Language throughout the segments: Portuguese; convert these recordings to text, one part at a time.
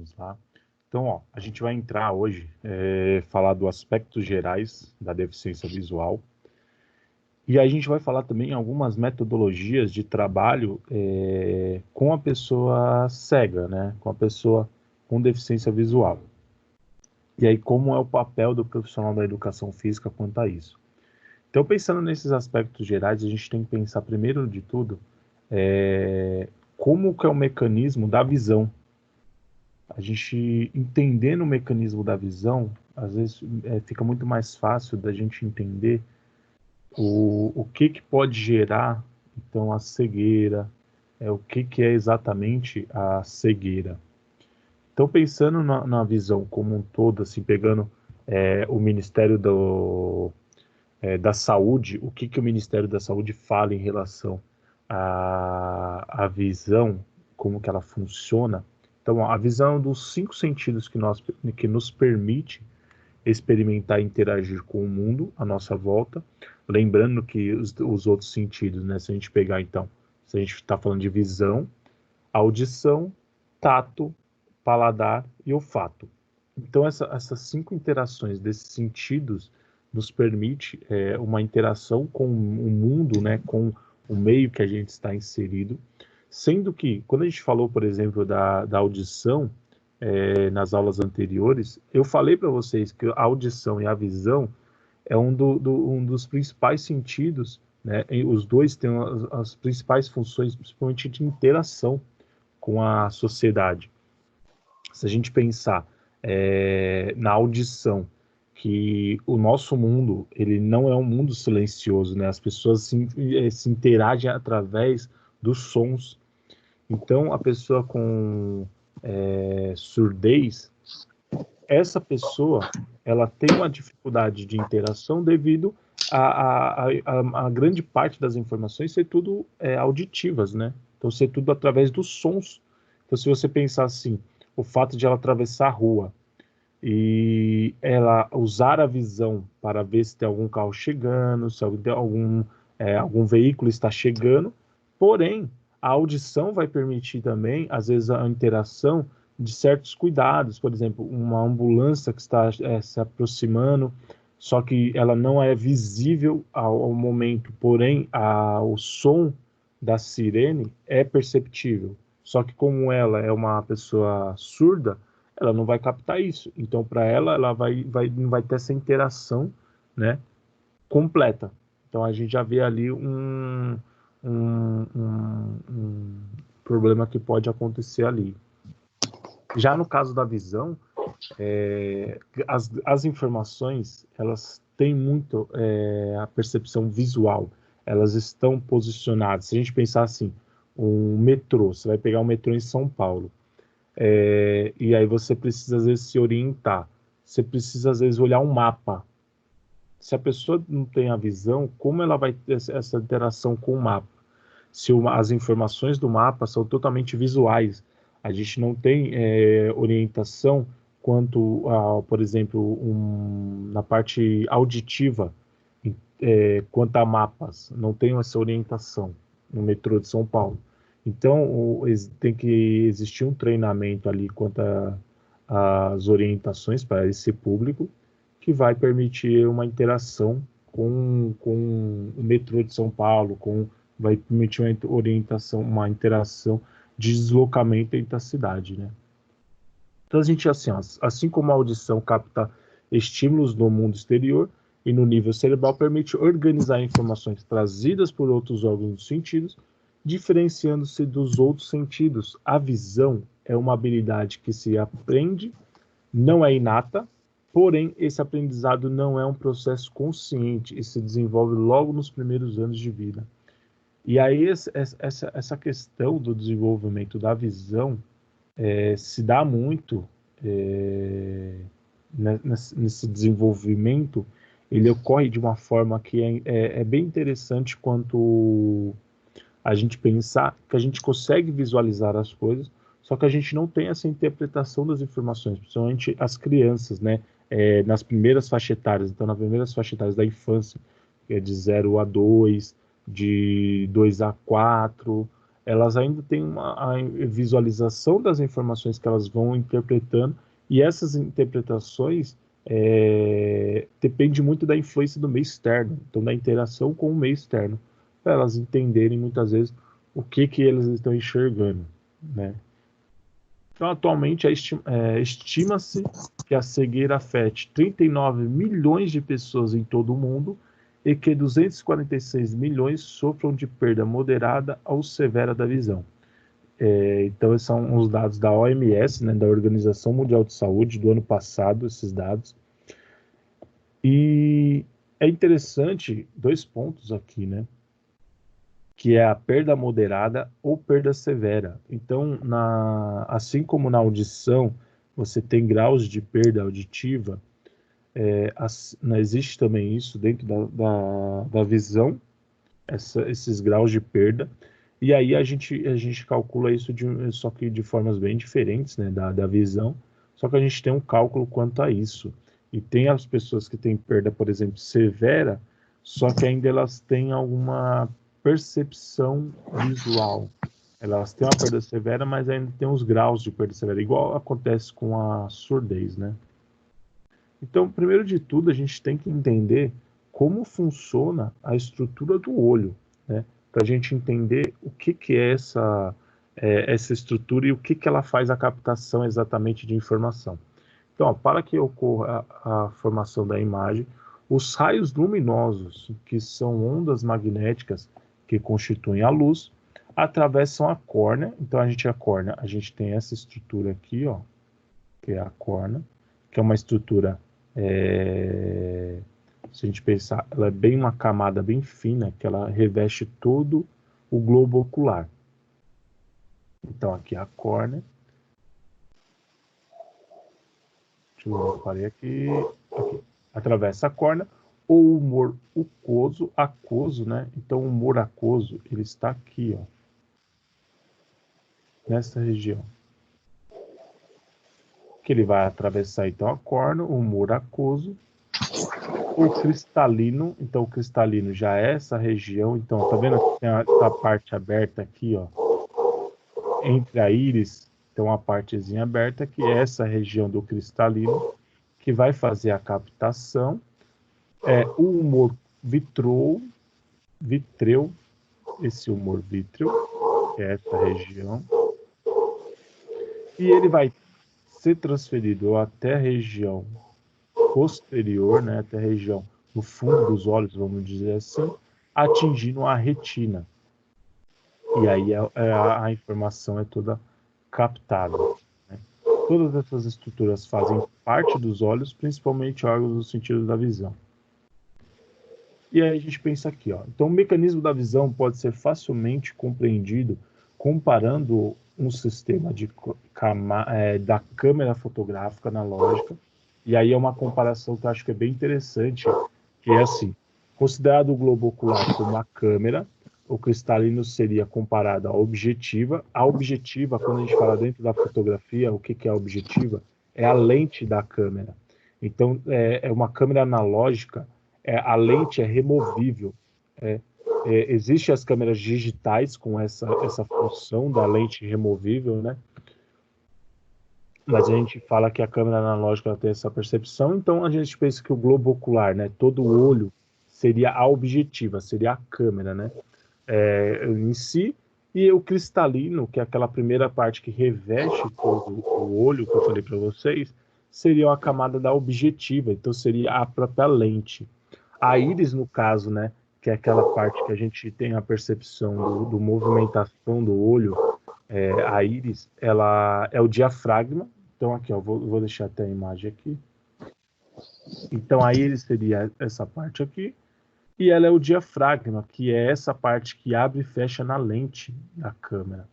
Vamos lá. Então, ó, a gente vai entrar hoje, falar dos aspectos gerais da deficiência visual. E aí a gente vai falar também algumas metodologias de trabalho com a pessoa cega, né? Com a pessoa com deficiência visual. E aí como é o papel do profissional da educação física quanto a isso. Então, pensando nesses aspectos gerais, a gente tem que pensar, primeiro de tudo, como que é o mecanismo da visão. A gente entendendo o mecanismo da visão, às vezes fica muito mais fácil da gente entender o que pode gerar, então, a cegueira, o que é exatamente a cegueira. Então, pensando na visão como um todo, assim, pegando o Ministério da Saúde, o que o Ministério da Saúde fala em relação à visão, como que ela funciona. Então, a visão é um dos 5 sentidos que nos permite experimentar e interagir com o mundo à nossa volta. Lembrando que os outros sentidos, né? Se a gente pegar, então, se a gente está falando de visão, audição, tato, paladar e olfato. Então, essas 5 interações desses sentidos nos permite uma interação com o mundo, né, com o meio que a gente está inserido, sendo que, quando a gente falou, por exemplo, da audição, nas aulas anteriores, eu falei para vocês que a audição e a visão é um dos principais sentidos, né, os dois têm as principais funções, principalmente de interação com a sociedade. Se a gente pensar na audição, que o nosso mundo, ele não é um mundo silencioso, né? As pessoas se interagem através dos sons. Então, a pessoa com surdez, essa pessoa, ela tem uma dificuldade de interação devido a grande parte das informações ser tudo auditivas, né? Então, ser tudo através dos sons. Então, se você pensar assim, o fato de ela atravessar a rua e ela usar a visão para ver se tem algum carro chegando, se algum veículo está chegando, porém, a audição vai permitir também, às vezes, a interação de certos cuidados, por exemplo, uma ambulância que está se aproximando, só que ela não é visível ao momento, porém, o som da sirene é perceptível. Só que como ela é uma pessoa surda, ela não vai captar isso. Então, para ela não vai ter essa interação, né, completa. Então, a gente já vê ali um problema que pode acontecer ali. Já no caso da visão, as informações, elas têm muito a percepção visual. Elas estão posicionadas. Se a gente pensar assim, um metrô, você vai pegar um metrô em São Paulo, e aí você precisa, às vezes, se orientar. Você precisa, às vezes, olhar um mapa. Se a pessoa não tem a visão, como ela vai ter essa interação com o mapa? Se as informações do mapa são totalmente visuais, a gente não tem orientação quanto, por exemplo, na parte auditiva, quanto a mapas, não tem essa orientação no metrô de São Paulo. Então, tem que existir um treinamento ali quanto às orientações para esse público, que vai permitir uma interação com o metrô de São Paulo, vai permitir uma orientação, uma interação de deslocamento entre a cidade, né? Então, a gente, assim como a audição capta estímulos no mundo exterior e no nível cerebral, permite organizar informações trazidas por outros órgãos dos sentidos, diferenciando-se dos outros sentidos. A visão é uma habilidade que se aprende, não é inata, porém, esse aprendizado não é um processo consciente e se desenvolve logo nos primeiros anos de vida. E aí, essa questão do desenvolvimento da visão se dá muito nesse desenvolvimento, ele ocorre de uma forma que é bem interessante quanto a gente pensar que a gente consegue visualizar as coisas, só que a gente não tem essa interpretação das informações, principalmente as crianças, né? Nas primeiras faixas etárias, então nas primeiras faixas etárias da infância, que é de 0 a 2, de 2 a 4, elas ainda têm a visualização das informações que elas vão interpretando, e essas interpretações dependem muito da influência do meio externo, então da interação com o meio externo, para elas entenderem muitas vezes o que eles estão enxergando, né? Então, atualmente, estima-se que a cegueira afete 39 milhões de pessoas em todo o mundo e que 246 milhões sofram de perda moderada ou severa da visão. Então, esses são os dados da OMS, né, da Organização Mundial de Saúde, do ano passado, esses dados. E é interessante, 2 pontos aqui, né? Que é a perda moderada ou perda severa. Então, assim como na audição, você tem graus de perda auditiva, existe também isso dentro da visão, esses graus de perda, e aí a gente calcula isso só que de formas bem diferentes, né, da visão, só que a gente tem um cálculo quanto a isso. E tem as pessoas que têm perda, por exemplo, severa, só que ainda elas têm alguma percepção visual. Elas têm uma perda severa, mas ainda tem os graus de perda severa, igual acontece com a surdez, né? Então, primeiro de tudo, a gente tem que entender como funciona a estrutura do olho, né? Para a gente entender o que é essa estrutura e o que ela faz a captação exatamente de informação. Então, para que ocorra a formação da imagem, os raios luminosos, que são ondas magnéticas que constituem a luz, atravessam a córnea. Então, a gente tem essa estrutura aqui, ó, que é a córnea, que é uma estrutura, se a gente pensar, ela é bem uma camada bem fina, que ela reveste todo o globo ocular. Então, aqui é a córnea. Deixa eu ver, eu parei aqui. Atravessa a córnea, ou o humor aquoso, né? Então, o humor aquoso, ele está aqui, ó, nessa região. Que ele vai atravessar, então, a córnea, o humor aquoso, o cristalino. Então, o cristalino já é essa região. Então, tá vendo que tem a parte aberta aqui, ó, entre a íris, tem uma partezinha aberta, que é essa região do cristalino, que vai fazer a captação. O humor vitreu, esse humor vítreo, que é essa região, e ele vai ser transferido até a região posterior, né, até a região no fundo dos olhos, vamos dizer assim, atingindo a retina. E aí a informação é toda captada, né? Todas essas estruturas fazem parte dos olhos, principalmente órgãos do sentido da visão. E aí a gente pensa aqui, ó. Então, o mecanismo da visão pode ser facilmente compreendido comparando um sistema da câmera fotográfica analógica. E aí é uma comparação que eu acho que é bem interessante, que é assim, considerado o globo ocular como a câmera, o cristalino seria comparado à objetiva. A objetiva, quando a gente fala dentro da fotografia, o que é a objetiva? É a lente da câmera. Então, é uma câmera analógica, a lente é removível. Existem as câmeras digitais com essa função da lente removível, né? Mas a gente fala que a câmera analógica ela tem essa percepção, então a gente pensa que o globo ocular, né, todo o olho, seria a objetiva, seria a câmera, né, em si, e o cristalino, que é aquela primeira parte que reveste todo o olho, que eu falei para vocês, seria a camada da objetiva, então seria a própria lente. A íris, no caso, né, que é aquela parte que a gente tem a percepção do movimentação do olho, a íris, ela é o diafragma. Então aqui, ó, vou deixar até a imagem aqui. Então a íris seria essa parte aqui, e ela é o diafragma, que é essa parte que abre e fecha na lente da câmera.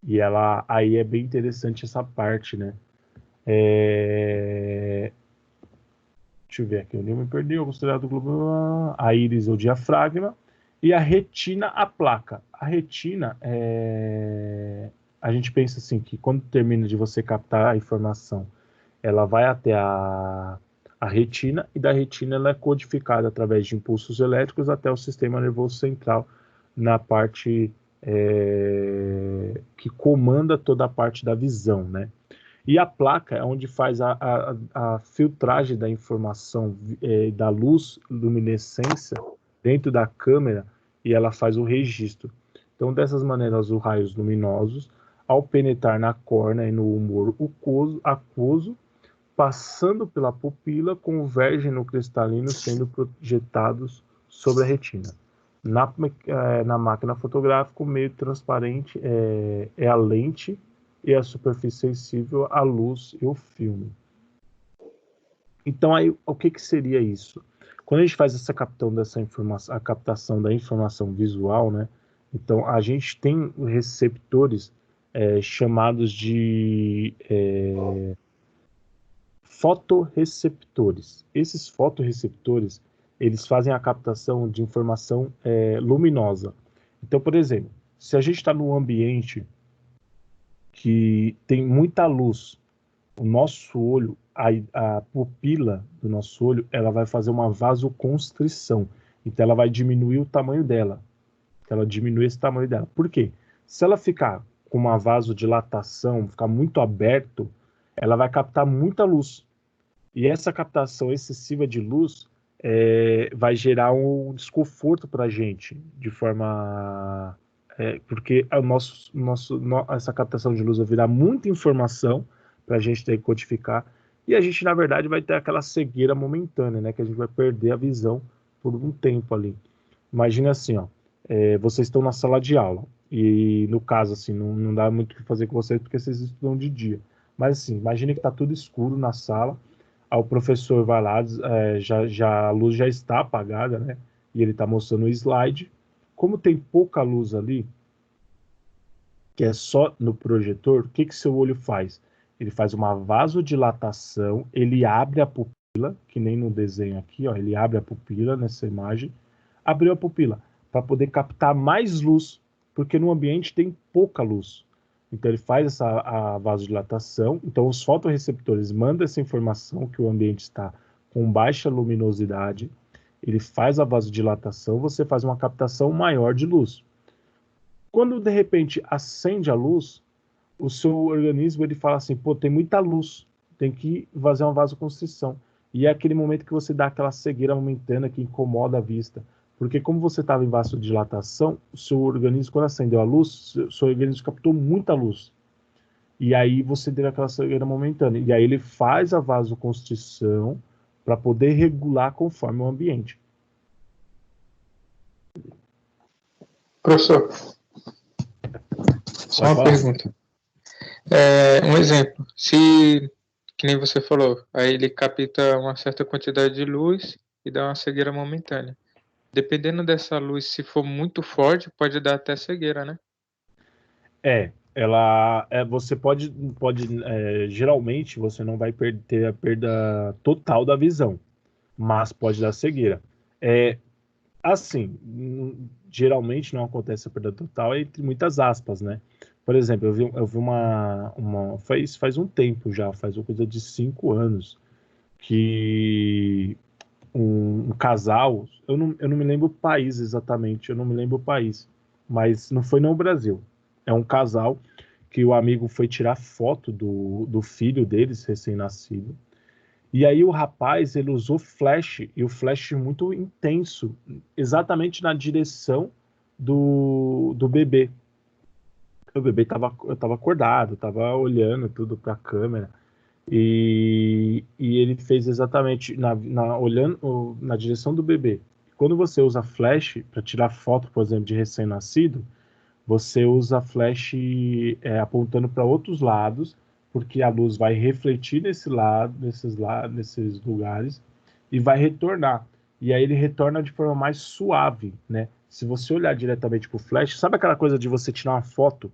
E ela, aí é bem interessante essa parte, né? Deixa eu ver aqui, onde eu me perdi, eu considerado do globo, a íris é o diafragma, e a retina, a placa. A retina, a gente pensa assim, que quando termina de você captar a informação, ela vai até a retina, e da retina ela é codificada através de impulsos elétricos até o sistema nervoso central, na parte que comanda toda a parte da visão, né? E a placa é onde faz a filtragem da informação da luz, luminescência, dentro da câmera, e ela faz o registro. Então, dessas maneiras, os raios luminosos, ao penetrar na córnea e no humor aquoso, passando pela pupila, convergem no cristalino, sendo projetados sobre a retina. Na máquina fotográfica, o meio transparente é a lente e a superfície sensível à luz e ao filme. Então, aí, o que seria isso? Quando a gente faz essa a captação da informação visual, né? Então, a gente tem receptores chamados de fotorreceptores. Esses fotorreceptores, eles fazem a captação de informação luminosa. Então, por exemplo, se a gente está num ambiente que tem muita luz, o nosso olho, a pupila do nosso olho, ela vai fazer uma vasoconstrição. Então, ela vai diminuir o tamanho dela. Ela diminui esse tamanho dela. Por quê? Se ela ficar com uma vasodilatação, ficar muito aberto, ela vai captar muita luz. E essa captação excessiva de luz vai gerar um desconforto para a gente, de forma... porque essa captação de luz vai virar muita informação para a gente ter que codificar, e a gente, na verdade, vai ter aquela cegueira momentânea, né, que a gente vai perder a visão por um tempo ali. Imagina assim, ó, vocês estão na sala de aula, e no caso, assim, não dá muito o que fazer com vocês, porque vocês estudam de dia. Mas assim, imagina que está tudo escuro na sala, aí o professor vai lá, a luz já está apagada, né? E ele está mostrando o slide. Como tem pouca luz ali, que é só no projetor, o que seu olho faz? Ele faz uma vasodilatação, ele abre a pupila, que nem no desenho aqui, ó, ele abre a pupila nessa imagem, abriu a pupila para poder captar mais luz, porque no ambiente tem pouca luz. Então ele faz a vasodilatação, então os fotorreceptores mandam essa informação que o ambiente está com baixa luminosidade, ele faz a vasodilatação, você faz uma captação maior de luz. Quando de repente acende a luz, o seu organismo ele fala assim, pô, tem muita luz, tem que fazer uma vasoconstrição. E é aquele momento que você dá aquela cegueira momentânea que incomoda a vista. Porque como você estava em vasodilatação, o seu organismo, quando acendeu a luz, o seu organismo captou muita luz. E aí você teve aquela cegueira momentânea. E aí ele faz a vasoconstrição para poder regular conforme o ambiente. Professor, só uma pergunta. Um exemplo, se, que nem você falou, aí ele capta uma certa quantidade de luz e dá uma cegueira momentânea. Dependendo dessa luz, se for muito forte, pode dar até cegueira, né? Você pode geralmente você não vai ter a perda total da visão, mas pode dar cegueira. Assim, geralmente não acontece a perda total entre muitas aspas, né? Por exemplo, eu vi faz um tempo já, faz uma coisa de 5 anos, que um casal, eu não me lembro o país exatamente, eu não me lembro o país, mas não foi no Brasil. É um casal que o amigo foi tirar foto do filho deles, recém-nascido, e aí o rapaz, ele usou flash, e o flash muito intenso, exatamente na direção do bebê. O bebê estava acordado, estava olhando tudo para a câmera, e ele fez exatamente olhando na direção do bebê. Quando você usa flash para tirar foto, por exemplo, de recém-nascido, você usa flash apontando para outros lados, porque a luz vai refletir nesses lugares e vai retornar. E aí ele retorna de forma mais suave, né? Se você olhar diretamente para o flash, sabe aquela coisa de você tirar uma foto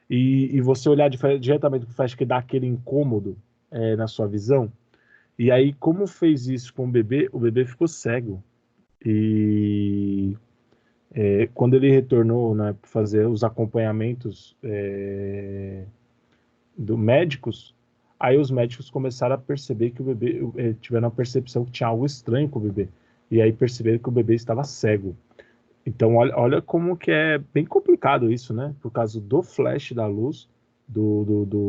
e você olhar diretamente para o flash que dá aquele incômodo na sua visão? E aí, como fez isso com o bebê ficou cego. E quando ele retornou, né, para fazer os acompanhamentos do médicos, aí os médicos começaram a perceber que o bebê, tiveram a percepção que tinha algo estranho com o bebê, e aí perceberam que o bebê estava cego. Então, olha como que é bem complicado isso, né? Por causa do flash da luz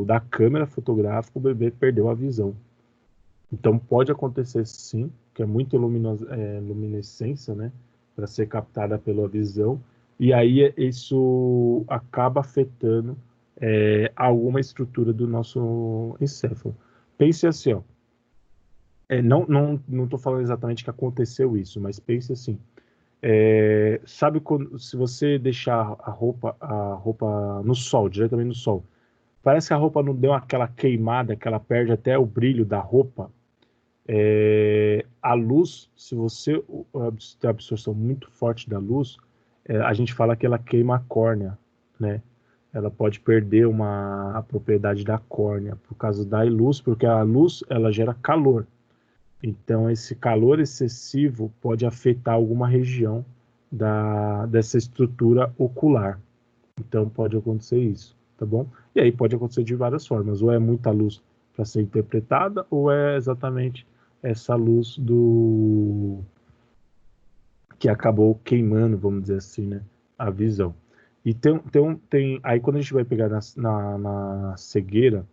da câmera fotográfica, o bebê perdeu a visão. Então, pode acontecer sim, que é muita luminescência, né? Para ser captada pela visão. E aí isso acaba afetando alguma estrutura do nosso encéfalo. Pense assim, ó. Não estou falando exatamente que aconteceu isso, mas pense assim. Sabe quando, se você deixar a roupa no sol, diretamente no sol, parece que a roupa não deu aquela queimada, que ela perde até o brilho da roupa. A luz, se você tem a absorção muito forte da luz, a gente fala que ela queima a córnea, né? Ela pode perder a propriedade da córnea por causa da luz, porque a luz ela gera calor. Então, esse calor excessivo pode afetar alguma região dessa estrutura ocular. Então, pode acontecer isso, tá bom? E aí pode acontecer de várias formas. Ou é muita luz para ser interpretada, ou é exatamente essa luz que acabou queimando, vamos dizer assim, né, a visão. E aí quando a gente vai pegar na cegueira,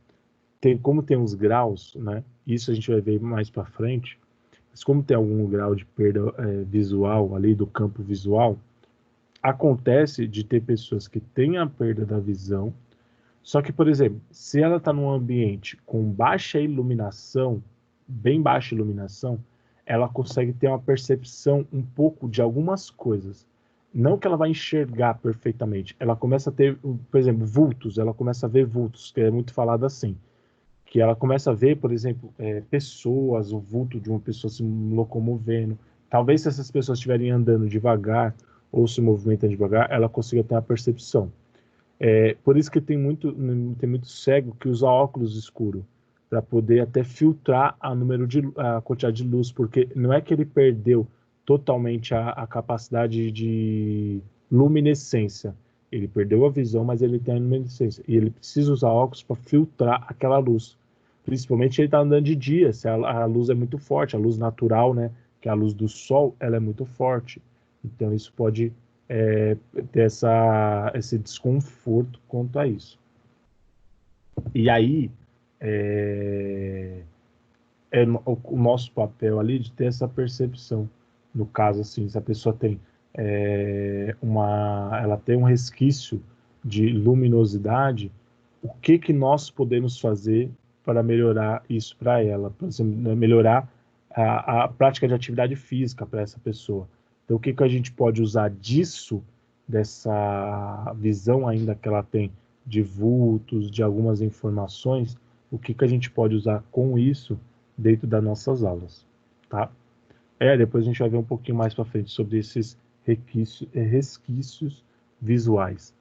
como tem uns graus, né? Isso a gente vai ver mais para frente. Mas como tem algum grau de perda visual ali do campo visual, acontece de ter pessoas que têm a perda da visão. Só que, por exemplo, se ela está num ambiente com baixa iluminação, bem baixa iluminação, ela consegue ter uma percepção um pouco de algumas coisas. Não que ela vai enxergar perfeitamente. Ela começa a ter, por exemplo, vultos. Ela começa a ver vultos, que é muito falado assim. Que ela começa a ver, por exemplo, pessoas, o vulto de uma pessoa se locomovendo. Talvez se essas pessoas estiverem andando devagar ou se movimentando devagar, ela consiga ter a percepção. Por isso que tem muito cego que usa óculos escuros para poder até filtrar a quantidade de luz, porque não é que ele perdeu totalmente a capacidade de luminescência. Ele perdeu a visão, mas ele tem a luminescência. E ele precisa usar óculos para filtrar aquela luz. Principalmente ele está andando de dia, se a luz é muito forte, a luz natural, né, que é a luz do sol, ela é muito forte. Então isso pode ter esse desconforto quanto a isso. E aí o nosso papel ali de ter essa percepção. No caso, assim, se a pessoa tem ela tem um resquício de luminosidade, o que nós podemos fazer para melhorar isso para ela? Por exemplo, melhorar a prática de atividade física para essa pessoa. Então, o que a gente pode usar disso, dessa visão ainda que ela tem de vultos, de algumas informações, o que a gente pode usar com isso dentro das nossas aulas, tá? Depois a gente vai ver um pouquinho mais para frente sobre esses resquícios visuais.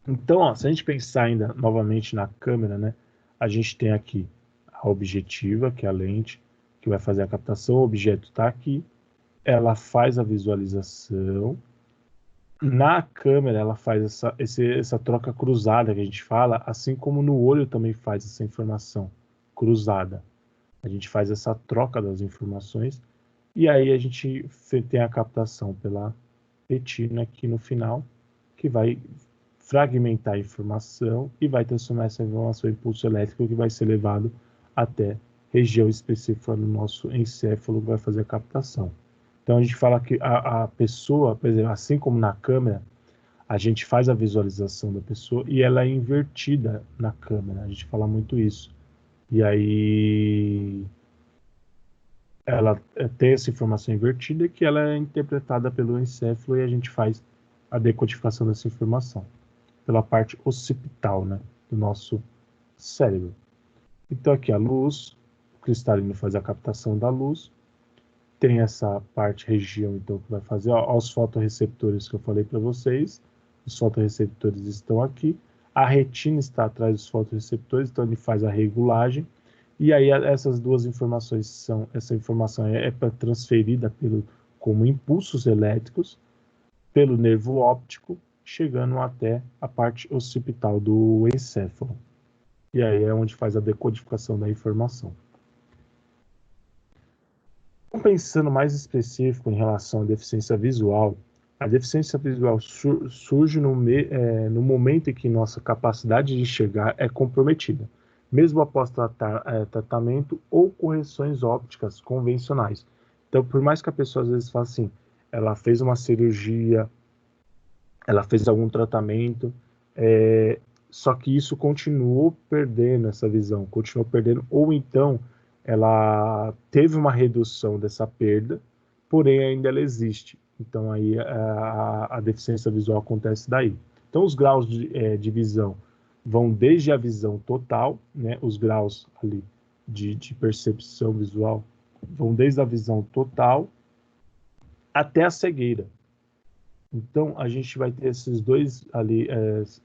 Então, ó, se a gente pensar ainda novamente na câmera, né, a gente tem aqui a objetiva, que é a lente, que vai fazer a captação, o objeto está aqui, ela faz a visualização. Na câmera, ela faz essa troca cruzada que a gente fala, assim como no olho também faz essa informação cruzada. A gente faz essa troca das informações e aí a gente tem a captação pela retina aqui no final, que vai fragmentar a informação e vai transformar essa informação em impulso elétrico que vai ser levado até região específica no nosso encéfalo que vai fazer a captação. Então a gente fala que a pessoa, por exemplo, assim como na câmera, a gente faz a visualização da pessoa e ela é invertida na câmera. A gente fala muito isso. E aí ela tem essa informação invertida que ela é interpretada pelo encéfalo e a gente faz a decodificação dessa informação pela parte occipital, né, do nosso cérebro. Então aqui a luz, o cristalino faz a captação da luz, tem essa parte região então que vai fazer os fotorreceptores que eu falei para vocês. Os fotorreceptores estão aqui, a retina está atrás dos fotorreceptores, então ele faz a regulagem. E aí essas duas informações essa informação é transferida como impulsos elétricos pelo nervo óptico, chegando até a parte occipital do encéfalo. E aí é onde faz a decodificação da informação. Pensando mais específico em relação à deficiência visual, a deficiência visual surge no momento em que nossa capacidade de enxergar é comprometida, mesmo após tratamento ou correções ópticas convencionais. Então, por mais que a pessoa às vezes faça assim, ela fez uma cirurgia, ela fez algum tratamento, só que isso continuou perdendo essa visão, continuou perdendo, ou então ela teve uma redução dessa perda, porém ainda ela existe. Então aí a deficiência visual acontece daí. Então os graus de visão vão desde a visão total, né, os graus ali de percepção visual vão desde a visão total até a cegueira. Então, a gente vai ter esses dois ali,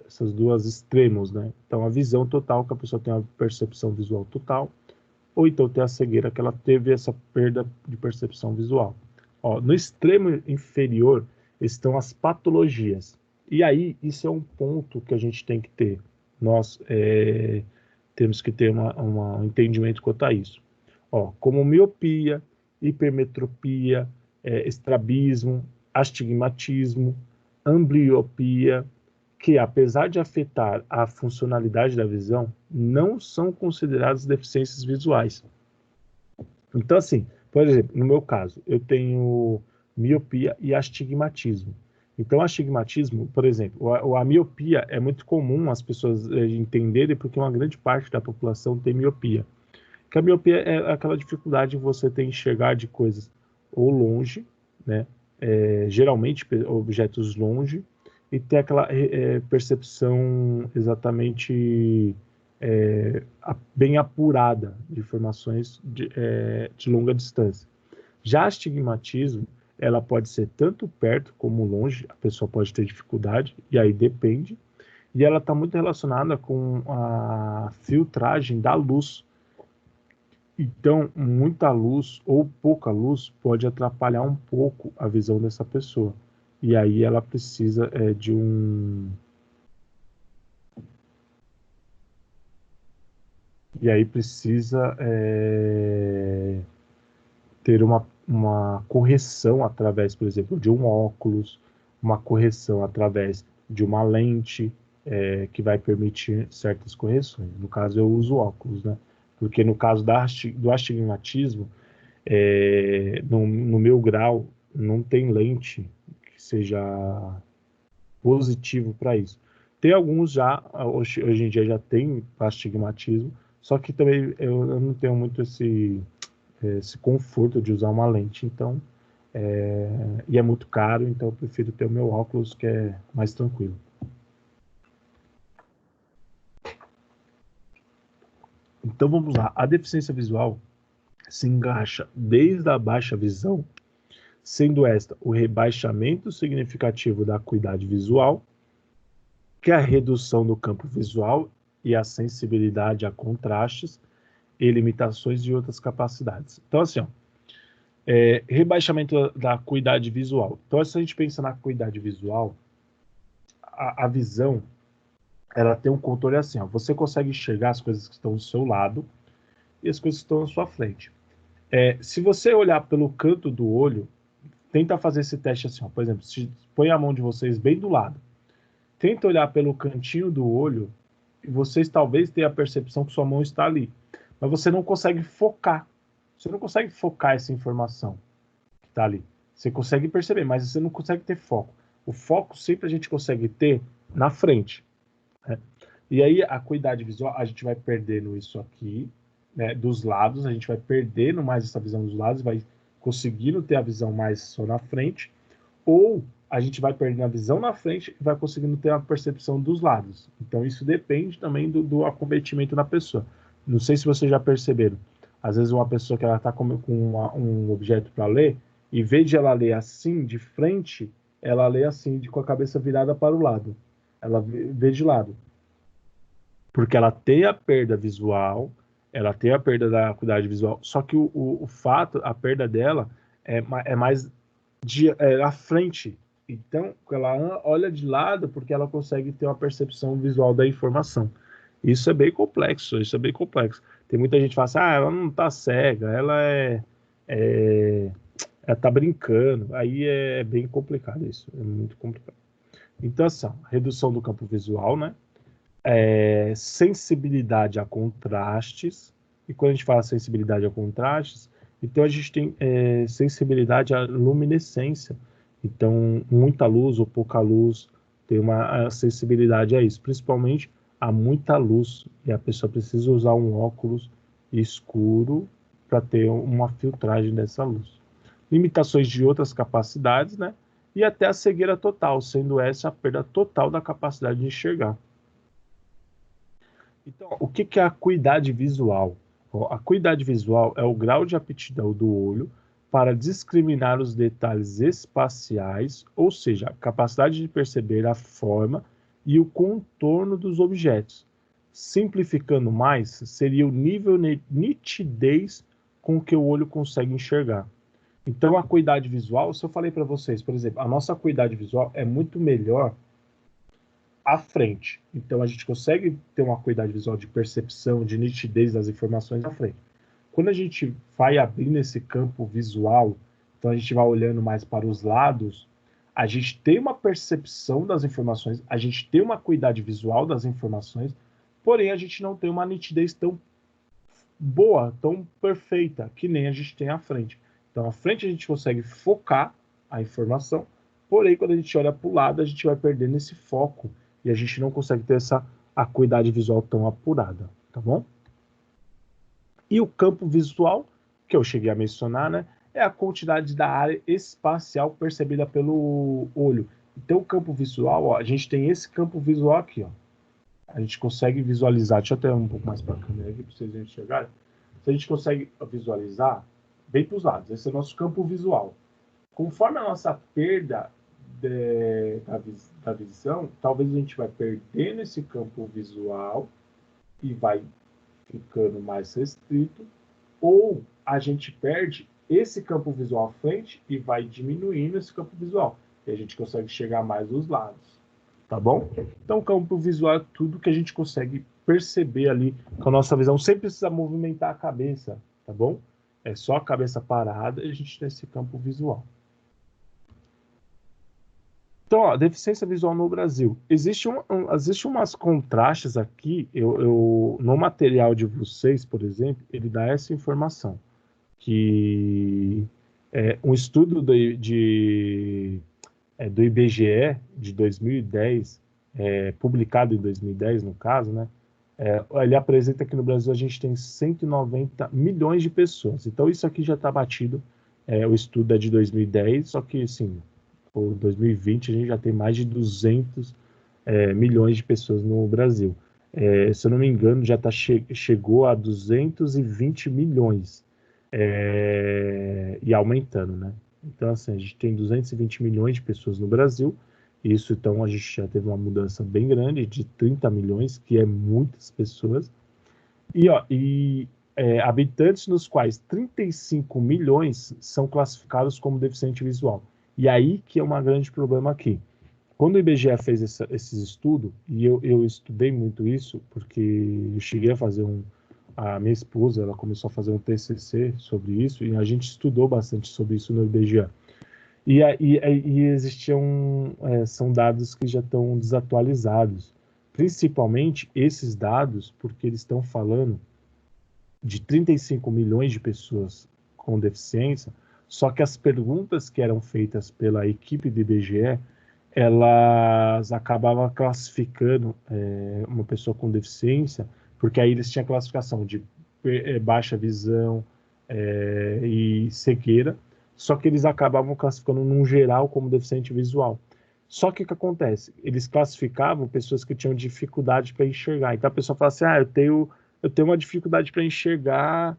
essas duas extremos, né? Então, a visão total, que a pessoa tem uma percepção visual total, ou então tem a cegueira, que ela teve essa perda de percepção visual. Ó, no extremo inferior estão as patologias. E aí, isso é um ponto que a gente tem que ter. Nós temos que ter um entendimento quanto a isso. Ó, como miopia, hipermetropia, estrabismo, astigmatismo, ambliopia, que apesar de afetar a funcionalidade da visão, não são consideradas deficiências visuais. Então, assim, por exemplo, no meu caso, eu tenho miopia e astigmatismo. Então, astigmatismo, por exemplo, a miopia é muito comum as pessoas entenderem porque uma grande parte da população tem miopia. Que a miopia é aquela dificuldade de você ter enxergar de coisas ou longe, né? Geralmente objetos longe, e ter aquela percepção exatamente bem apurada de informações de longa distância. Já astigmatismo, ela pode ser tanto perto como longe, a pessoa pode ter dificuldade, e aí depende, e ela está muito relacionada com a filtragem da luz. Então, muita luz ou pouca luz pode atrapalhar um pouco a visão dessa pessoa. E aí ela precisa de um... E aí precisa ter uma correção através, por exemplo, de um óculos, uma correção através de uma lente que vai permitir certas correções. No caso, eu uso óculos, né? Porque no caso do astigmatismo, no meu grau, não tem lente que seja positivo para isso. Tem alguns já, hoje em dia já tem astigmatismo, só que também eu não tenho muito esse conforto de usar uma lente, então, e é muito caro, então eu prefiro ter o meu óculos, que é mais tranquilo. Então vamos lá, a deficiência visual se encaixa desde a baixa visão, sendo esta o rebaixamento significativo da acuidade visual, que é a redução do campo visual e a sensibilidade a contrastes e limitações de outras capacidades. Então, assim, ó, rebaixamento da acuidade visual. Então, se a gente pensa na acuidade visual, a visão, ela tem um controle assim, ó, você consegue enxergar as coisas que estão do seu lado e as coisas que estão à sua frente. Se você olhar pelo canto do olho, tenta fazer esse teste assim, ó, por exemplo, põe a mão de vocês bem do lado. Tenta olhar pelo cantinho do olho e vocês talvez tenham a percepção que sua mão está ali. Mas você não consegue focar. Você não consegue focar essa informação que está ali. Você consegue perceber, mas você não consegue ter foco. O foco sempre a gente consegue ter na frente. Né? E aí a acuidade visual, a gente vai perdendo isso aqui, né, dos lados, a gente vai perdendo mais essa visão dos lados, vai conseguindo ter a visão mais só na frente, ou a gente vai perdendo a visão na frente e vai conseguindo ter a percepção dos lados. Então isso depende também do acometimento da pessoa. Não sei se vocês já perceberam. Às vezes uma pessoa que ela está com um objeto para ler, em vez de ela ler assim, de frente, ela lê assim, com a cabeça virada para o lado. Ela vê de lado. Porque ela tem a perda visual, ela tem a perda da acuidade visual, só que o fato, a perda dela é mais à frente. Então, ela olha de lado porque ela consegue ter uma percepção visual da informação. Isso é bem complexo, isso é bem complexo. Tem muita gente que fala assim, ela não está cega, ela tá brincando. Aí é bem complicado isso, é muito complicado. Então, assim, redução do campo visual, né? Sensibilidade a contrastes. E quando a gente fala sensibilidade a contrastes, então a gente tem sensibilidade à luminescência. Então, muita luz ou pouca luz tem uma sensibilidade a isso, principalmente a muita luz. E a pessoa precisa usar um óculos escuro para ter uma filtragem dessa luz. Limitações de outras capacidades, né? E até a cegueira total, sendo essa a perda total da capacidade de enxergar. Então, o que é a acuidade visual? A acuidade visual é o grau de aptidão do olho para discriminar os detalhes espaciais, ou seja, a capacidade de perceber a forma e o contorno dos objetos. Simplificando mais, seria o nível de nitidez com que o olho consegue enxergar. Então, a acuidade visual, se eu falei para vocês, por exemplo, a nossa acuidade visual é muito melhor à frente. Então, a gente consegue ter uma acuidade visual de percepção, de nitidez das informações à frente. Quando a gente vai abrindo esse campo visual, então a gente vai olhando mais para os lados, a gente tem uma percepção das informações, a gente tem uma acuidade visual das informações, porém a gente não tem uma nitidez tão boa, tão perfeita, que nem a gente tem à frente. Então, à frente a gente consegue focar a informação, porém, quando a gente olha para o lado, a gente vai perdendo esse foco e a gente não consegue ter essa acuidade visual tão apurada, tá bom? E o campo visual, que eu cheguei a mencionar, né, é a quantidade da área espacial percebida pelo olho. Então, o campo visual, ó, a gente tem esse campo visual aqui, ó. A gente consegue visualizar, deixa eu até um pouco mais para a câmera aqui para vocês enxergarem. Se a gente consegue visualizar bem para os lados, esse é o nosso campo visual. Conforme a nossa perda da visão, talvez a gente vai perdendo esse campo visual e vai ficando mais restrito, ou a gente perde esse campo visual à frente e vai diminuindo esse campo visual. E a gente consegue chegar mais dos lados. Tá bom? Então, o campo visual é tudo que a gente consegue perceber ali com a nossa visão, sem precisar movimentar a cabeça, tá bom? É só a cabeça parada e a gente tem esse campo visual. Então, ó, deficiência visual no Brasil. Existe umas contrastes aqui, no material de vocês, por exemplo, ele dá essa informação, que um estudo do IBGE de 2010, publicado em 2010, no caso, né? Ele apresenta que no Brasil a gente tem 190 milhões de pessoas. Então, isso aqui já está batido. O estudo é de 2010, só que, assim, por 2020 a gente já tem mais de 200 milhões de pessoas no Brasil. Se eu não me engano, já chegou a 220 milhões e aumentando, né? Então, assim, a gente tem 220 milhões de pessoas no Brasil. Isso, então, a gente já teve uma mudança bem grande de 30 milhões, que é muitas pessoas. E habitantes nos quais 35 milhões são classificados como deficiente visual. E aí que é um grande problema aqui. Quando o IBGE fez esses estudos, e eu estudei muito isso, porque eu cheguei a fazer a minha esposa, ela começou a fazer um TCC sobre isso, e a gente estudou bastante sobre isso no IBGE. E existiam, são dados que já estão desatualizados, principalmente esses dados, porque eles estão falando de 35 milhões de pessoas com deficiência, só que as perguntas que eram feitas pela equipe do IBGE, elas acabavam classificando uma pessoa com deficiência, porque aí eles tinham a classificação de baixa visão e cegueira, só que eles acabavam classificando num geral como deficiente visual. Só que o que acontece? Eles classificavam pessoas que tinham dificuldade para enxergar. Então a pessoa fala assim, eu tenho uma dificuldade para enxergar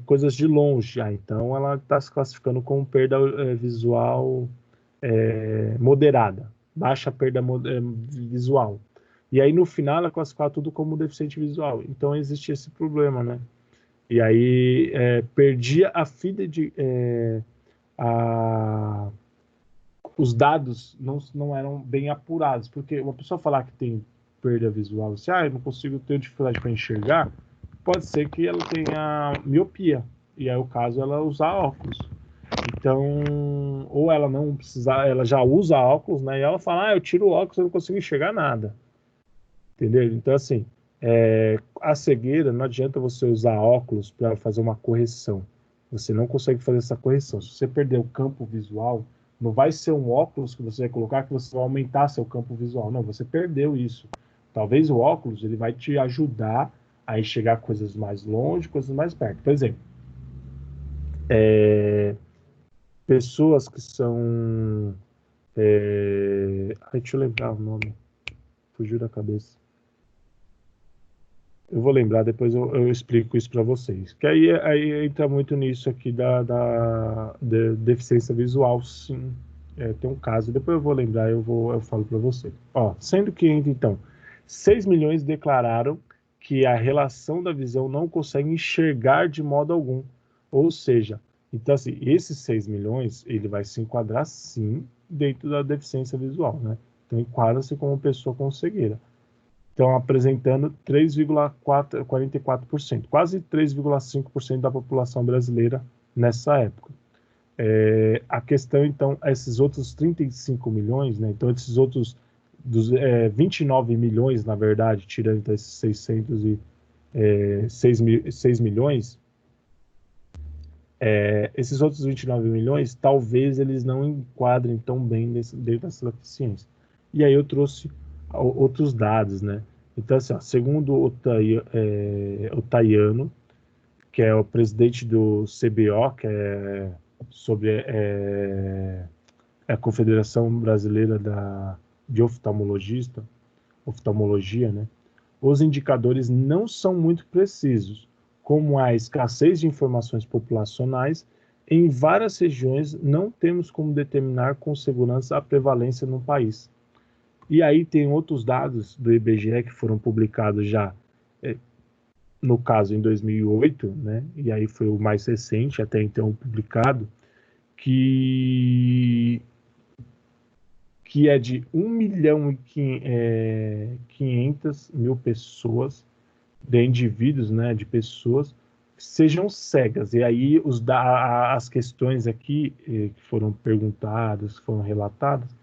coisas de longe. Então ela está se classificando como perda visual moderada, baixa perda visual. E aí no final ela classificava tudo como deficiente visual. Então existe esse problema, né? E aí perdia a fida de os dados não eram bem apurados, porque uma pessoa falar que tem perda visual, assim, eu não consigo ter dificuldade para enxergar, pode ser que ela tenha miopia. e aí o caso ela usar óculos. Então, ou ela não precisar, ela já usa óculos, né? E ela fala, eu tiro o óculos, eu não consigo enxergar nada. Entendeu? Então, assim, a cegueira, não adianta você usar óculos para fazer uma correção. Você não consegue fazer essa correção. Se você perder o campo visual, não vai ser um óculos que você vai colocar que você vai aumentar seu campo visual. Não, você perdeu isso. Talvez o óculos ele vai te ajudar a enxergar coisas mais longe, coisas mais perto. Por exemplo, pessoas que são... deixa eu lembrar o nome. Fugiu da cabeça. Eu vou lembrar, depois eu explico isso para vocês. Que aí entra muito nisso aqui da deficiência visual, sim. Tem um caso, depois eu vou lembrar, eu falo para você. Ó, sendo que, então, 6 milhões declararam que a relação da visão não consegue enxergar de modo algum. Ou seja, então, assim, esses 6 milhões, ele vai se enquadrar, sim, dentro da deficiência visual, né? Então, enquadra-se como pessoa com cegueira. Estão apresentando 3,44%, quase 3,5% da população brasileira nessa época. A questão, então, esses outros 35 milhões, né? Então, esses outros 29 milhões, na verdade, tirando então, esses 6 milhões, esses outros 29 milhões, talvez eles não enquadrem tão bem dentro dessa deficiência. E aí eu trouxe outros dados, né? Então, assim, ó, segundo o Tayano, que é o presidente do CBO, que é sobre a Confederação Brasileira de Oftalmologia, né? Os indicadores não são muito precisos, como a escassez de informações populacionais. Em várias regiões, não temos como determinar com segurança a prevalência no país. E aí tem outros dados do IBGE que foram publicados já, no caso, em 2008, né? E aí foi o mais recente, até então publicado, que é de 1.500.000 pessoas, de indivíduos, né, de pessoas, que sejam cegas. E aí as questões aqui que foram perguntadas, que foram relatadas,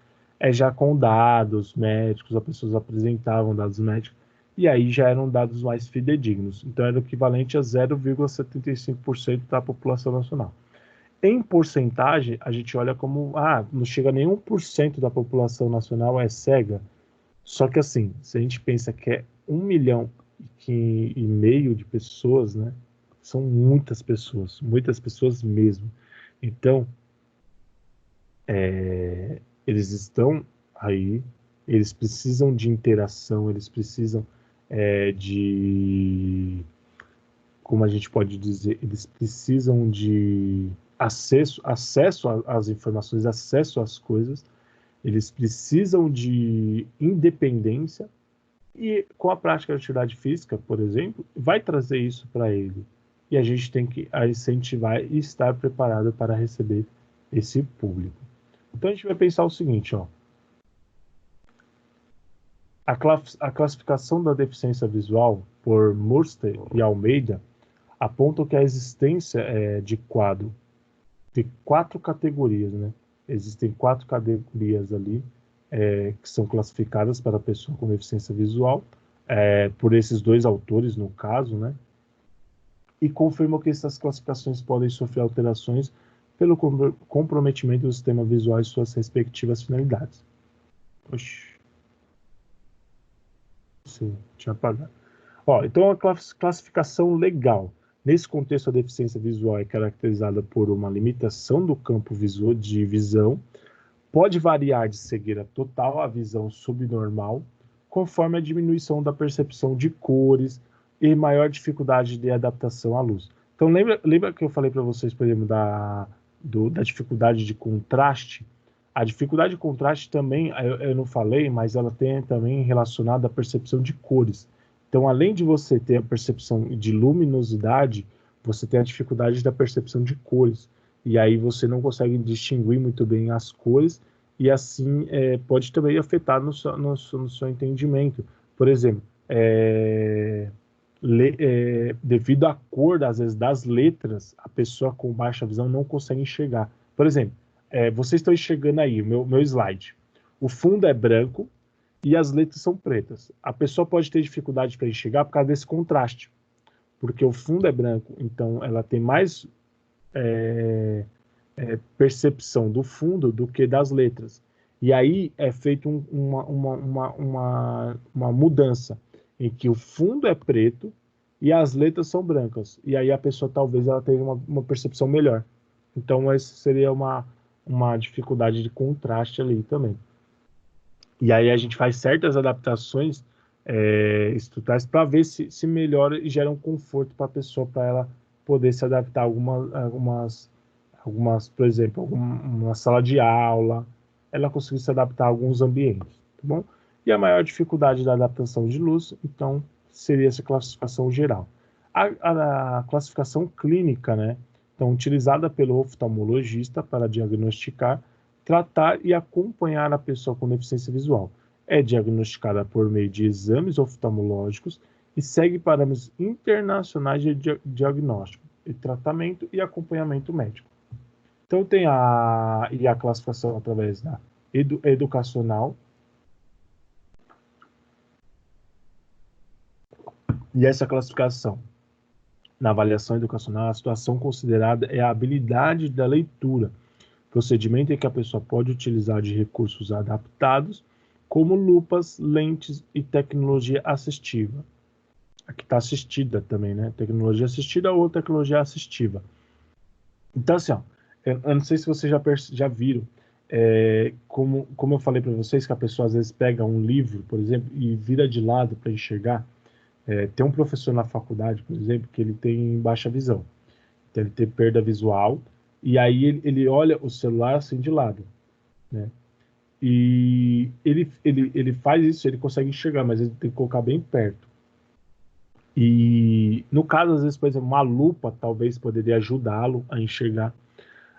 já com dados médicos, as pessoas apresentavam dados médicos, e aí já eram dados mais fidedignos. Então era o equivalente a 0,75% da população nacional. Em porcentagem, a gente olha como, não chega a nenhum por cento da população nacional é cega. Só que assim, se a gente pensa que é 1,5 milhão de pessoas, né? São muitas pessoas mesmo. Então, eles estão aí, eles precisam de interação, eles precisam como a gente pode dizer, eles precisam de acesso às informações, acesso às coisas, eles precisam de independência, e com a prática de atividade física, por exemplo, vai trazer isso para ele. E a gente tem que incentivar e estar preparado para receber esse público. Então a gente vai pensar o seguinte, ó. A classificação da deficiência visual por Murster e Almeida apontam que a existência de quadro de 4 categorias, né? Existem 4 categorias ali que são classificadas para a pessoa com deficiência visual, por esses 2 autores, no caso, né? E confirmam que essas classificações podem sofrer alterações pelo comprometimento do sistema visual e suas respectivas finalidades. Oxi. Sim, tinha apagado. Então a classificação legal. Nesse contexto, a deficiência visual é caracterizada por uma limitação do campo de visão, pode variar de cegueira total à visão subnormal, conforme a diminuição da percepção de cores e maior dificuldade de adaptação à luz. Então, lembra que eu falei para vocês, por exemplo, da dificuldade de contraste? A dificuldade de contraste também, eu não falei, mas ela tem também relacionada à percepção de cores. Então, além de você ter a percepção de luminosidade, você tem a dificuldade da percepção de cores. E aí você não consegue distinguir muito bem as cores, e assim pode também afetar no seu entendimento. Por exemplo, devido à cor, às vezes, das letras, a pessoa com baixa visão não consegue enxergar. Por exemplo, vocês estão enxergando aí o meu slide. O fundo é branco e as letras são pretas. A pessoa pode ter dificuldade para enxergar por causa desse contraste, porque o fundo é branco, então ela tem mais percepção do fundo do que das letras. E aí é feita uma mudança em que o fundo é preto e as letras são brancas. E aí a pessoa talvez ela tenha uma percepção melhor. Então essa seria uma dificuldade de contraste ali também. E aí a gente faz certas adaptações estruturais para ver se melhora e gera um conforto para a pessoa, para ela poder se adaptar a algumas, por exemplo, uma sala de aula, ela conseguir se adaptar a alguns ambientes, tá bom? E a maior dificuldade da adaptação de luz, então, seria essa classificação geral. A classificação clínica, né? Então, utilizada pelo oftalmologista para diagnosticar, tratar e acompanhar a pessoa com deficiência visual. É diagnosticada por meio de exames oftalmológicos e segue parâmetros internacionais de diagnóstico, e tratamento e acompanhamento médico. Então tem a classificação através da educacional. E essa classificação, na avaliação educacional, a situação considerada é a habilidade da leitura, procedimento em que a pessoa pode utilizar de recursos adaptados, como lupas, lentes e tecnologia assistiva. Aqui está assistida também, né? Tecnologia assistida ou tecnologia assistiva. Então, assim, ó, eu não sei se vocês já viram, como eu falei para vocês, que a pessoa às vezes pega um livro, por exemplo, e vira de lado para enxergar. Tem um professor na faculdade, por exemplo, que ele tem baixa visão. Então, ele tem perda visual, e aí ele olha o celular assim de lado, né? E ele faz isso, ele consegue enxergar, mas ele tem que colocar bem perto. E no caso, às vezes, por exemplo, uma lupa talvez poderia ajudá-lo a enxergar.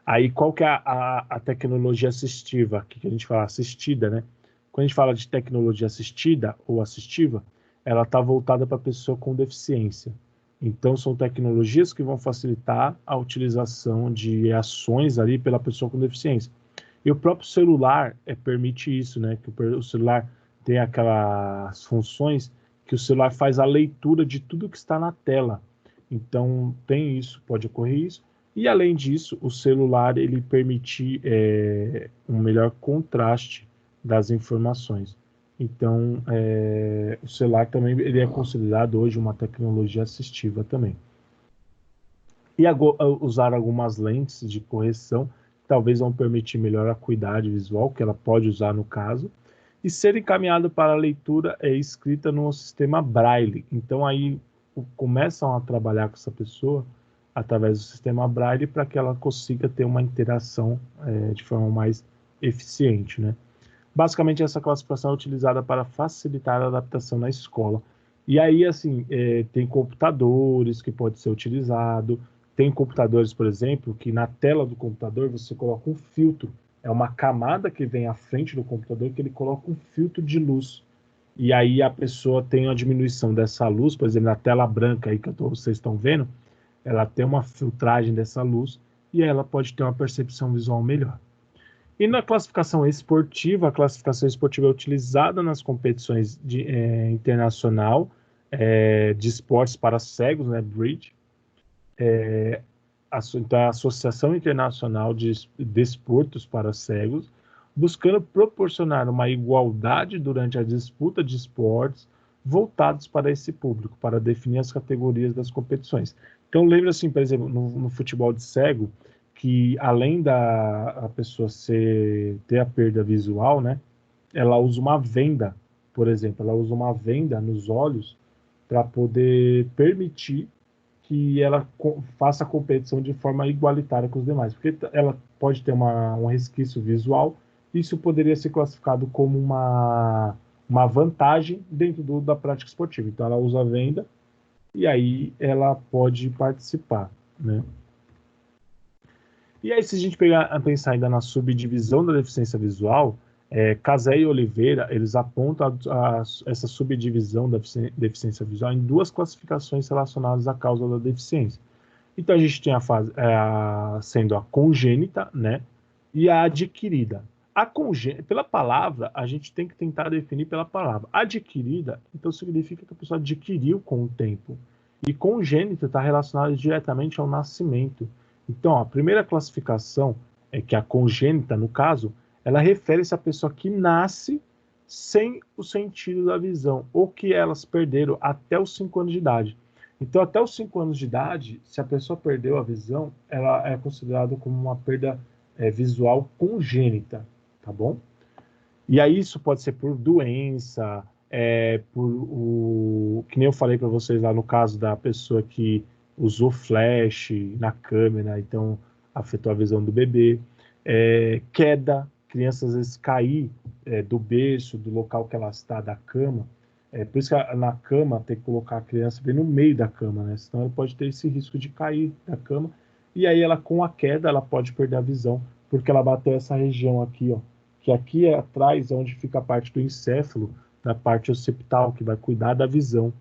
Aí, qual que é a tecnologia assistiva? Que a gente fala assistida, né? Quando a gente fala de tecnologia assistida ou assistiva, ela está voltada para a pessoa com deficiência. Então, são tecnologias que vão facilitar a utilização de ações ali pela pessoa com deficiência. E o próprio celular permite isso, né? Que o celular tem aquelas funções que o celular faz a leitura de tudo que está na tela. Então, tem isso, pode ocorrer isso. E, além disso, o celular ele permite um melhor contraste das informações. Então, o celular também ele é considerado hoje uma tecnologia assistiva também. E usar algumas lentes de correção talvez vão permitir melhor a acuidade visual, que ela pode usar no caso, e ser encaminhado para a leitura e escrita no sistema Braille. Então, aí começam a trabalhar com essa pessoa através do sistema Braille para que ela consiga ter uma interação de forma mais eficiente, né? Basicamente, essa classificação é utilizada para facilitar a adaptação na escola. E aí, assim, tem computadores que pode ser utilizado. Tem computadores, por exemplo, que na tela do computador você coloca um filtro. É uma camada que vem à frente do computador que ele coloca um filtro de luz. E aí a pessoa tem uma diminuição dessa luz, por exemplo, na tela branca aí que vocês estão vendo, ela tem uma filtragem dessa luz e ela pode ter uma percepção visual melhor. E na classificação esportiva, a classificação esportiva é utilizada nas competições internacional de esportes para cegos, né, Bridge, então, a Associação Internacional de Desportos para Cegos, buscando proporcionar uma igualdade durante a disputa de esportes voltados para esse público, para definir as categorias das competições. Então, lembra assim, por exemplo, no futebol de cego, que além da a pessoa ter a perda visual, né, ela usa uma venda, por exemplo, ela usa uma venda nos olhos para poder permitir que ela faça a competição de forma igualitária com os demais, porque ela pode ter um resquício visual, isso poderia ser classificado como uma vantagem dentro da prática esportiva. Então, ela usa a venda e aí ela pode participar, né? E aí, se a gente pensar ainda na subdivisão da deficiência visual, Casé e Oliveira, eles apontam essa subdivisão da deficiência visual em duas classificações relacionadas à causa da deficiência. Então, a gente tem sendo a congênita, né, e a adquirida. Pela palavra, a gente tem que tentar definir pela palavra. Adquirida, então, significa que a pessoa adquiriu com o tempo. E congênita está relacionado diretamente ao nascimento. Então, a primeira classificação é que a congênita, no caso, ela refere-se à pessoa que nasce sem o sentido da visão, ou que elas perderam até os 5 anos de idade. Então, até os 5 anos de idade, se a pessoa perdeu a visão, ela é considerada como uma perda visual congênita, tá bom? E aí isso pode ser por doença, que nem eu falei para vocês lá no caso da pessoa que usou flash na câmera, então afetou a visão do bebê. Queda, criança às vezes cair do berço, do local que ela está, da cama. Por isso que na cama tem que colocar a criança bem no meio da cama, né? Senão ela pode ter esse risco de cair da cama. E aí ela, com a queda, ela pode perder a visão, porque ela bateu essa região aqui, ó. Que aqui é atrás, onde fica a parte do encéfalo, da parte occipital, que vai cuidar da visão.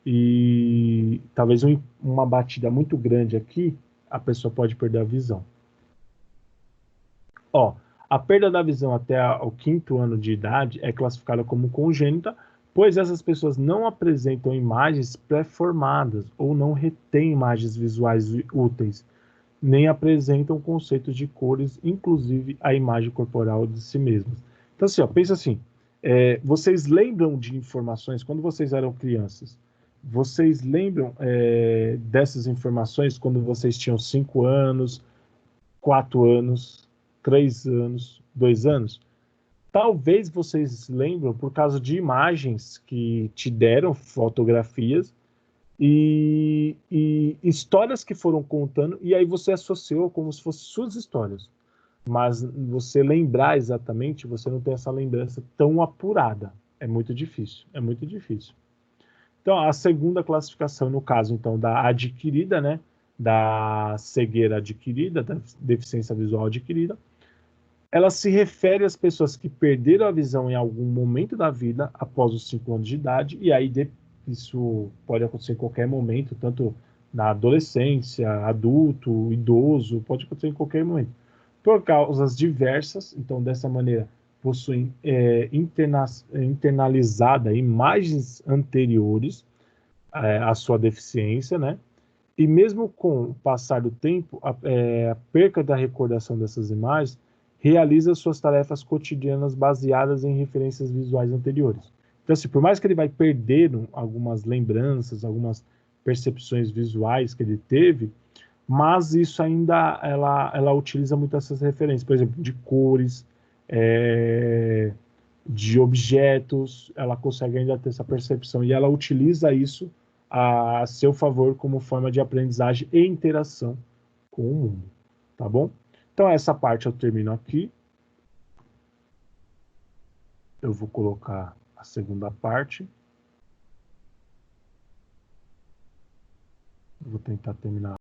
E talvez uma batida muito grande aqui, a pessoa pode perder a visão. Ó, a perda da visão até o 5º ano de idade é classificada como congênita, pois essas pessoas não apresentam imagens pré-formadas ou não retêm imagens visuais úteis, nem apresentam conceitos de cores, inclusive a imagem corporal de si mesmas. Então, assim, ó, pensa assim, vocês lembram de informações quando vocês eram crianças? Vocês lembram dessas informações quando vocês tinham 5 anos, 4 anos, 3 anos, 2 anos? Talvez vocês lembram por causa de imagens que te deram, fotografias, e histórias que foram contando, e aí você associou como se fossem suas histórias. Mas você lembrar exatamente, você não tem essa lembrança tão apurada. É muito difícil, é muito difícil. Então, a segunda classificação, no caso, então, da adquirida, né, da cegueira adquirida, da deficiência visual adquirida, ela se refere às pessoas que perderam a visão em algum momento da vida, após os 5 anos de idade, e aí isso pode acontecer em qualquer momento, tanto na adolescência, adulto, idoso, pode acontecer em qualquer momento. Por causas diversas, então dessa maneira possuem internalizada imagens anteriores à sua deficiência, né? E mesmo com o passar do tempo, a perca da recordação dessas imagens realiza suas tarefas cotidianas baseadas em referências visuais anteriores. Então, assim, por mais que ele vai perder algumas lembranças, algumas percepções visuais que ele teve, mas isso ainda, ela utiliza muito essas referências, por exemplo, de cores, de objetos, ela consegue ainda ter essa percepção, e ela utiliza isso a seu favor como forma de aprendizagem e interação com o mundo, tá bom? Então essa parte eu termino aqui. Eu vou colocar a segunda parte. Vou tentar terminar